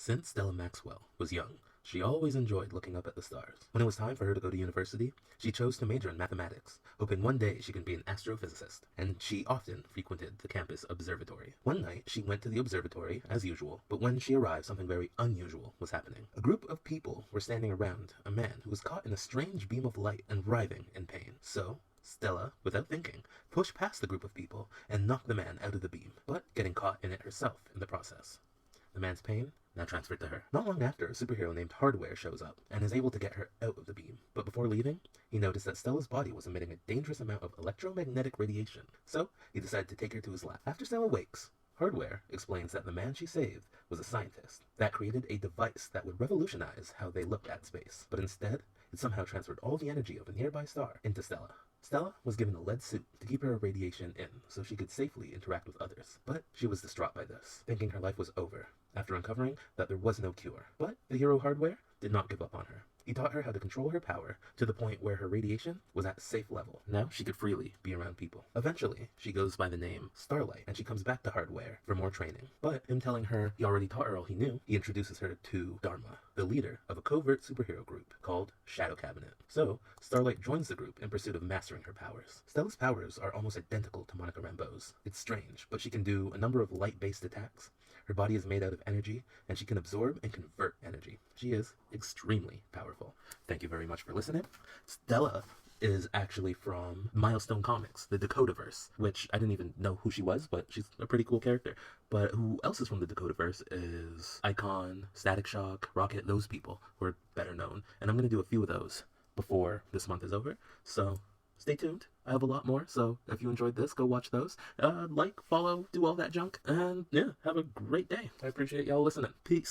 Since Stella Maxwell was young, she always enjoyed looking up at the stars. When it was time for her to go to university, she chose to major in mathematics, hoping one day she could be an astrophysicist, and she often frequented the campus observatory. One night, she went to the observatory, as usual, but when she arrived, something very unusual was happening. A group of people were standing around a man who was caught in a strange beam of light and writhing in pain. So, Stella, without thinking, pushed past the group of people and knocked the man out of the beam, but getting caught in it herself in the process. The man's pain now transferred to her. Not long after, a superhero named Hardware shows up and is able to get her out of the beam. But before leaving, he noticed that Stella's body was emitting a dangerous amount of electromagnetic radiation, so he decided to take her to his lab. After Stella wakes, Hardware explains that the man she saved was a scientist that created a device that would revolutionize how they looked at space. But instead, it somehow transferred all the energy of a nearby star into Stella. Stella was given a lead suit to keep her radiation in so she could safely interact with others. But she was distraught by this, thinking her life was over, after uncovering that there was no cure. But the hero Hardware did not give up on her. He taught her how to control her power to the point where her radiation was at a safe level. Now she could freely be around people. Eventually, she goes by the name Starlight, and she comes back to Hardware for more training. But him telling her he already taught her all he knew, he introduces her to Dharma, the leader of a covert superhero group called Shadow Cabinet. So, Starlight joins the group in pursuit of mastering her powers. Stella's powers are almost identical to Monica Rambeau's. It's strange, but she can do a number of light-based attacks. Her body is made out of energy, and she can absorb and convert energy. She is extremely powerful. Thank you very much for listening. Stella is actually from Milestone Comics, the Dakotaverse, which I didn't even know who she was, but she's a pretty cool character. But who else is from the Dakotaverse is Icon, Static Shock, Rocket, those people who are better known. And I'm going to do a few of those before this month is over, so stay tuned. I have a lot more, so if you enjoyed this, go watch those. Like, follow, do all that junk, and yeah, have a great day. I appreciate y'all listening. Peace.